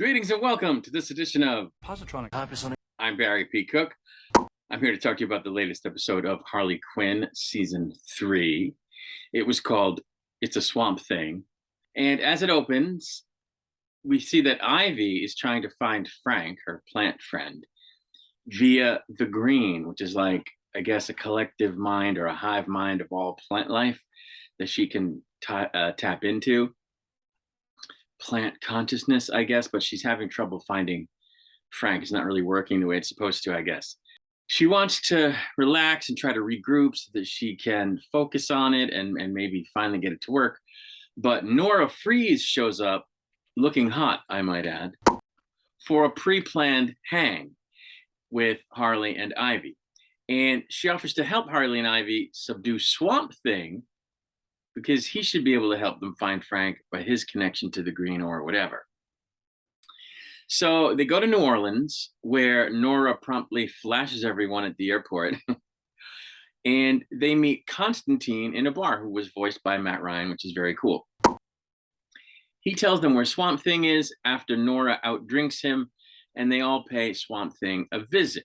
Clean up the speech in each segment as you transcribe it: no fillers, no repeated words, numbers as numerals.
Greetings and welcome to this edition of Positronic. I'm Barry P. Cook. I'm here to talk to you about the latest episode of Harley Quinn Season 3. It was called It's a Swamp Thing. And as it opens, we see that Ivy is trying to find Frank, her plant friend, via the green, which is like, I guess, a collective mind or a hive mind of all plant life that she can tap into. Plant consciousness, I guess, but she's having trouble finding Frank. It's not really working the way it's supposed to, I guess. She wants to relax and try to regroup so that she can focus on it and maybe finally get it to work. But NORA FREIZE shows up, looking hot, I might add, for a pre-planned hang with Harley and Ivy. And she offers to help Harley and Ivy subdue Swamp Thing because he should be able to help them find Frank by his connection to the green or whatever. So they go to New Orleans, where Nora promptly flashes everyone at the airport. And they meet Constantine in a bar, who was voiced by Matt Ryan, which is very cool. He tells them where Swamp Thing is after Nora outdrinks him, and they all pay Swamp Thing a visit.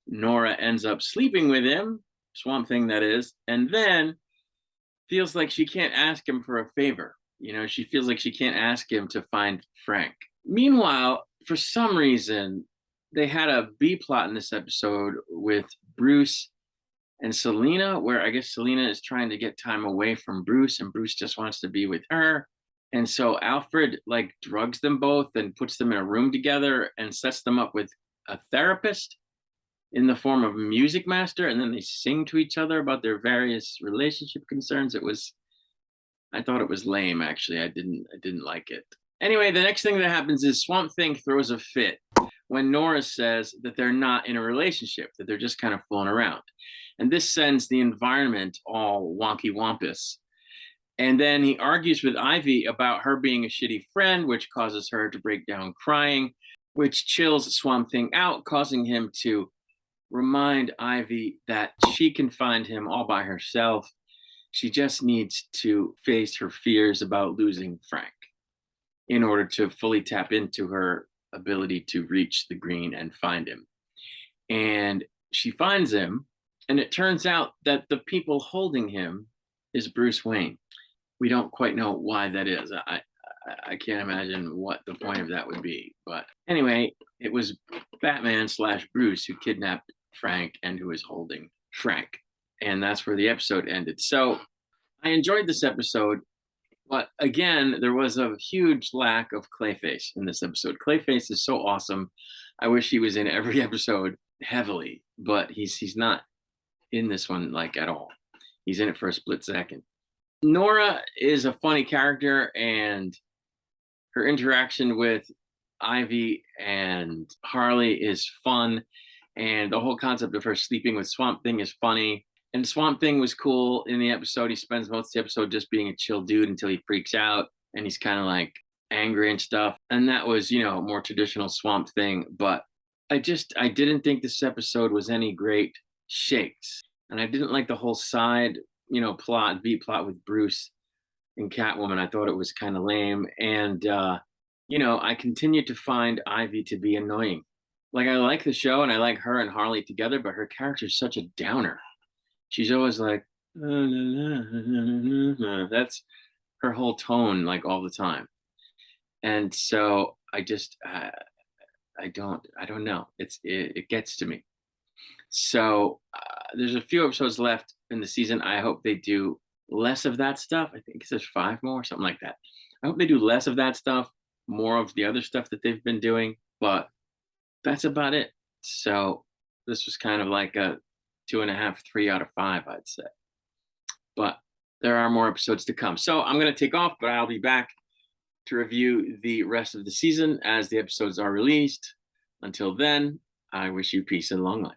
Nora ends up sleeping with him, Swamp Thing that is, and then feels like she can't ask him for a favor. You know, she feels like she can't ask him to find Frank. Meanwhile, for some reason, they had a B plot in this episode with Bruce and Selena, where I guess Selena is trying to get time away from Bruce, and Bruce just wants to be with her. And so Alfred like drugs them both and puts them in a room together and sets them up with a therapist in the form of a music master, and then they sing to each other about their various relationship concerns. I thought it was lame, actually. I didn't like it. Anyway, the next thing that happens is Swamp Thing throws a fit when Nora says that they're not in a relationship, that they're just kind of fooling around. And this sends the environment all wonky wampus. And then he argues with Ivy about her being a shitty friend, which causes her to break down crying, which chills Swamp Thing out, causing him to remind Ivy that she can find him all by herself. She just needs to face her fears about losing Frank in order to fully tap into her ability to reach the green and find him. And she finds him, and it turns out that the people holding him is Bruce Wayne. We don't quite know why that is. I can't imagine what the point of that would be. But anyway, it was Batman / Bruce who kidnapped Frank and who is holding Frank. And that's where the episode ended. So I enjoyed this episode, but again, there was a huge lack of Clayface in this episode. Clayface is so awesome. I wish he was in every episode heavily, but he's not in this one like at all. He's in it for a split second. Nora is a funny character, and her interaction with Ivy and Harley is fun. And the whole concept of her sleeping with Swamp Thing is funny. And Swamp Thing was cool in the episode. He spends most of the episode just being a chill dude until he freaks out and he's kind of like angry and stuff. And that was, you know, more traditional Swamp Thing. But I didn't think this episode was any great shakes. And I didn't like the whole side, you know, B plot with Bruce and Catwoman. I thought it was kind of lame. And, you know, I continued to find Ivy to be annoying. Like, I like the show and I like her and Harley together, but her character is such a downer. She's always like, that's her whole tone, like all the time. And so I just, I don't know. It gets to me. So there's a few episodes left in the season. I hope they do less of that stuff. I think there's 5 more, something like that. I hope they do less of that stuff, more of the other stuff that they've been doing, but that's about it. So this was kind of like a 2.5, 3 out of 5, I'd say. But there are more episodes to come. So I'm going to take off, but I'll be back to review the rest of the season as the episodes are released. Until then, I wish you peace and long life.